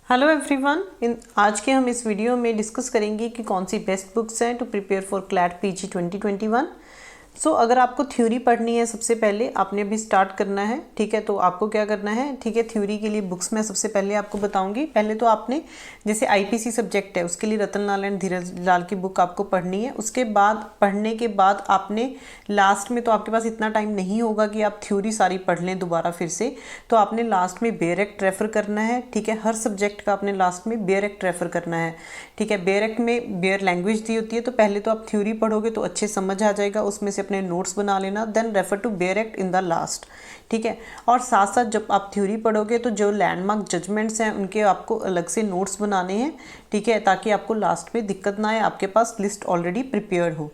Hello everyone, आज के हम इस वीडियो में डिस्कस करेंगे कि कौन सी बेस्ट बुक्स हैं to prepare for CLAT PG 2021। अगर आपको थ्योरी पढ़नी है, सबसे पहले आपने अभी स्टार्ट करना है, ठीक है। तो आपको क्या करना है, ठीक है। थ्योरी के लिए बुक्स मैं सबसे पहले आपको बताऊंगी। पहले तो आपने जैसे आईपीसी सब्जेक्ट है उसके लिए रतन लाल एंड धीरज लाल की बुक आपको पढ़नी है। उसके बाद पढ़ने के बाद आपने लास्ट में, तो आपके पास इतना टाइम नहीं होगा कि आप थ्योरी सारी पढ़ लें दोबारा फिर से, तो आपने लास्ट में बेयर एक्ट रेफर करना है, ठीक है। हर सब्जेक्ट का आपने लास्ट में बेयर एक्ट रेफर करना है, ठीक है। बेयर एक्ट में बेयर लैंग्वेज दी होती है, तो पहले तो आप थ्योरी पढ़ोगे तो अच्छे समझ आ जाएगा, उसमें से अपने नोट्स बना लेना, then refer to bare act in the last, ठीक है। और साथ साथ जब आप थ्योरी पढ़ोगे तो जो लैंडमार्क जजमेंट्स हैं उनके आपको अलग से नोट्स बनाने हैं, ठीक है, ताकि आपको लास्ट में दिक्कत ना आए, आपके पास लिस्ट ऑलरेडी प्रिपेयर्ड हो।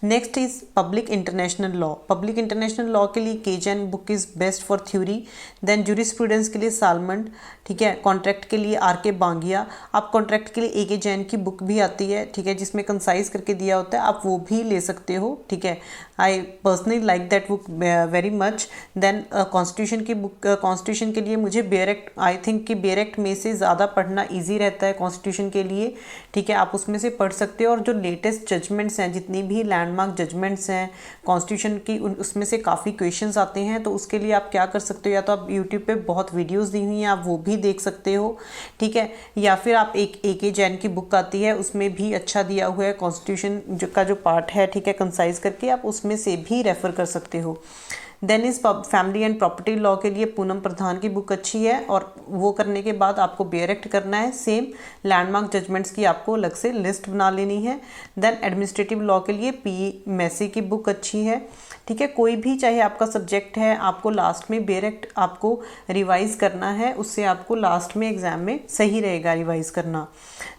Next is public international law. Public international law के लिए K Jain book is best for theory. Then jurisprudence के लिए सालमंड, ठीक है। कॉन्ट्रैक्ट के लिए आर के बांगिया। आप कॉन्ट्रैक्ट के लिए ए के जैन की बुक भी आती है, ठीक है, जिसमें कंसाइज करके दिया होता है, आप वो भी ले सकते हो, ठीक है। I personally like that book very much. Then constitution की बुक, कॉन्स्टिट्यूशन के लिए मुझे बेयर एक्ट, आई थिंक कि बेयर एक्ट में से ज़्यादा पढ़ना ईजी रहता है कॉन्स्टिट्यूशन के लिए, ठीक है। आप उसमें से पढ़ सकते हो। और जो लेटेस्ट जजमेंट्स हैं, जितनी भी लैंडमार्क जजमेंट्स हैं कॉन्स्टिट्यूशन की, उसमें से काफ़ी क्वेश्चंस आते हैं, तो उसके लिए आप क्या कर सकते हो, या तो आप यूट्यूब पे बहुत वीडियोस दी हुई हैं, आप वो भी देख सकते हो, ठीक है। या फिर आप एक ए के जैन की बुक आती है, उसमें भी अच्छा दिया हुआ है कॉन्स्टिट्यूशन का जो पार्ट है, ठीक है, कंसाइज करके, आप उसमें से भी रेफर कर सकते हो। Then is family and property law के लिए पूनम प्रधान की बुक अच्छी है, और वो करने के बाद आपको बेयर एक्ट करना है। सेम लैंडमार्क जजमेंट्स की आपको अलग से लिस्ट बना लेनी है। देन एडमिनिस्ट्रेटिव लॉ के लिए पी मैसी की बुक अच्छी है, ठीक है। कोई भी चाहे आपका सब्जेक्ट है, आपको लास्ट में बेयर एक्ट आपको रिवाइज करना है, उससे आपको लास्ट में एग्जाम में सही रहेगा रिवाइज करना।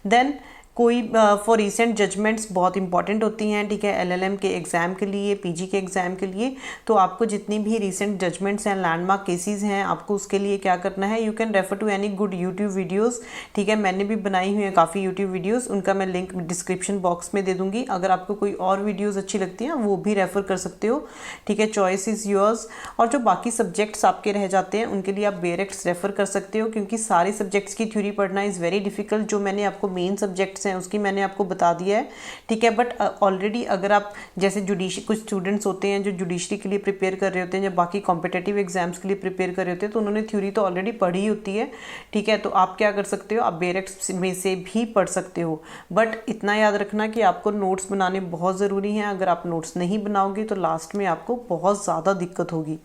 देन कोई फॉर रिसेंट जजमेंट्स बहुत इंपॉर्टेंट होती हैं, ठीक है, एलएलएम के एग्ज़ाम के लिए, पीजी के एग्ज़ाम के लिए। तो आपको जितनी भी रिसेंट जजमेंट्स हैं, लैंडमार्क केसेस हैं, आपको उसके लिए क्या करना है, you can refer to any good YouTube videos, ठीक है। मैंने भी बनाई हुई है काफ़ी यूट्यूब वीडियोस, उनका मैं लिंक डिस्क्रिप्शन बॉक्स में दे दूँगी। अगर आपको कोई और वीडियोज़ अच्छी लगती हैं वो भी रेफ़र कर सकते हो, ठीक है। Choice is yours. और जो बाकी सब्जेक्ट्स आपके रह जाते हैं उनके लिए आप बेयर एक्ट्स रेफ़र कर सकते हो, क्योंकि सारे सब्जेक्ट्स की थ्योरी पढ़ना इज़ वेरी डिफिकल्ट। जो मैंने आपको मेन सब्जेक्ट्स हैं उसकी मैंने आपको बता दिया है, ठीक है। बट ऑलरेडी अगर आप जैसे कुछ स्टूडेंट्स होते हैं जो जुडिशरी के लिए प्रिपेयर कर रहे होते हैं, या बाकी कॉम्पिटेटिव एग्जाम्स के लिए प्रिपेयर कर रहे होते हैं, तो उन्होंने थ्योरी तो ऑलरेडी पढ़ी होती है, ठीक है। तो आप क्या कर सकते हो, आप बेयर एक्ट्स में से भी पढ़ सकते हो। बट इतना याद रखना कि आपको नोट्स बनाने बहुत ज़रूरी हैं। अगर आप नोट्स नहीं बनाओगे तो लास्ट में आपको बहुत ज़्यादा दिक्कत होगी।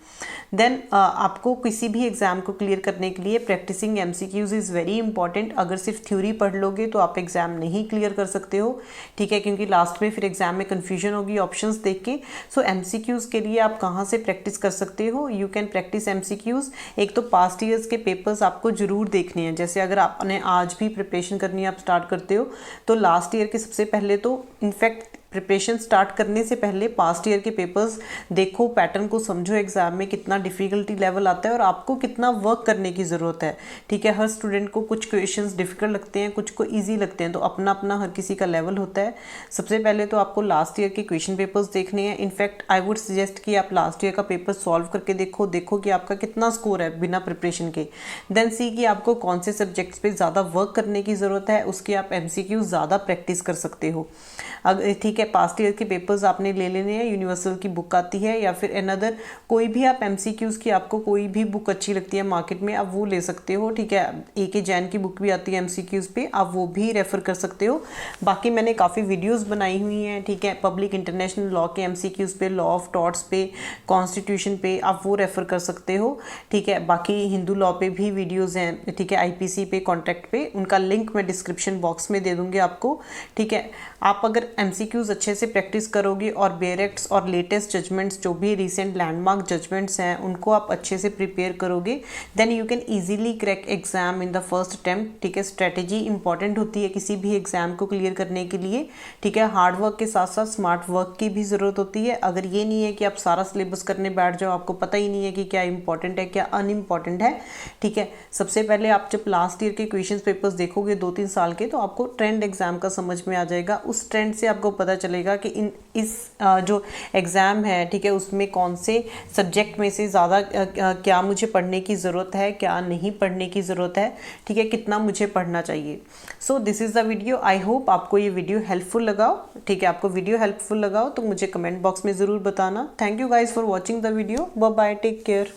देन आपको किसी भी एग्ज़ाम को क्लियर करने के लिए practising MCQs is very important. अगर सिर्फ थ्योरी पढ़ लोगे तो आप एग्ज़ाम नहीं क्लियर कर सकते हो, ठीक है, क्योंकि लास्ट में फिर एग्जाम में कंफ्यूजन होगी ऑप्शंस देख के। सो एमसीक्यूज के लिए आप कहाँ से प्रैक्टिस कर सकते हो, यू कैन प्रैक्टिस एमसीक्यूज। एक तो पास्ट ईयर्स के पेपर्स आपको जरूर देखने हैं। जैसे अगर आपने आज भी प्रिपरेशन करनी है, आप स्टार्ट करते हो, तो लास्ट ईयर के सबसे पहले तो इनफैक्ट प्रिपरेशन स्टार्ट करने से पहले पास्ट ईयर के पेपर्स देखो, पैटर्न को समझो, एग्जाम में कितना डिफ़िकल्टी लेवल आता है और आपको कितना वर्क करने की ज़रूरत है, ठीक है। हर स्टूडेंट को कुछ क्वेश्चंस डिफ़िकल्ट लगते हैं, कुछ को इजी लगते हैं, तो अपना अपना हर किसी का लेवल होता है। सबसे पहले तो आपको लास्ट ईयर के क्वेश्चन पेपर्स देखने हैं। इनफैक्ट आई वुड सजेस्ट कि आप लास्ट ईयर का पेपर सॉल्व करके देखो कि आपका कितना स्कोर है बिना प्रिपरेशन के। देन सी कि आपको कौन से सब्जेक्ट्स पे ज़्यादा वर्क करने की ज़रूरत है, उसकी आप MCQ ज़्यादा प्रैक्टिस कर सकते हो। अगर ठीक है, पास्ट ईयर के पेपर्स आपने ले लेने हैं, यूनिवर्सल की बुक आती है, या फिर अनदर कोई भी आप MCQs की आपको कोई भी बुक अच्छी लगती है मार्केट में, आप वो ले सकते हो, ठीक है। ए के जैन की बुक भी आती है MCQs पे, आप वो भी रेफर कर सकते हो। बाकी मैंने काफ़ी वीडियोस बनाई हुई हैं, ठीक है, पब्लिक इंटरनेशनल लॉ के MCQs पे, लॉ ऑफ टॉर्ट्स पे, कॉन्स्टिट्यूशन पे, आप वो रेफर कर सकते हो, ठीक है। बाकी हिंदू लॉ पे भी वीडियोज़ हैं, ठीक है, IPC पे, कॉन्ट्रैक्ट पे, उनका लिंक मैं डिस्क्रिप्शन बॉक्स में दे दूँगी आपको, ठीक है। आप अगर MCQs अच्छे से प्रैक्टिस करोगे और बेयर एक्ट्स और लेटेस्ट जजमेंट्स, जो भी रिसेंट लैंडमार्क जजमेंट्स हैं, उनको आप अच्छे से प्रिपेयर करोगे, then you can easily crack exam in the first attempt, ठीक है। स्ट्रेटेजी इंपॉर्टेंट होती है किसी भी एग्जाम को क्लियर करने के लिए, ठीक है। हार्ड वर्क के साथ साथ स्मार्ट वर्क की भी ज़रूरत होती है। अगर ये नहीं है कि आप सारा सिलेबस करने बैठ जाओ, आपको पता ही नहीं है कि क्या इंपॉर्टेंट है क्या अनइम्पॉर्टेंट है, ठीक है। सबसे पहले आप जब लास्ट ईयर के क्वेश्चन पेपर्स देखोगे 2-3 साल के, तो आपको ट्रेंड एग्जाम का समझ में आ जाएगा। उस ट्रेंड से आपको पता चलेगा कि इस जो एग्ज़ाम है, ठीक है, उसमें कौन से सब्जेक्ट में से ज़्यादा क्या मुझे पढ़ने की ज़रूरत है, क्या नहीं पढ़ने की ज़रूरत है, ठीक है, कितना मुझे पढ़ना चाहिए। So this is the video. I hope आपको ये वीडियो हेल्पफुल लगा, ठीक है। आपको वीडियो हेल्पफुल लगा तो मुझे कमेंट बॉक्स में ज़रूर बताना। Thank you guys for watching the video. Bye bye, take care.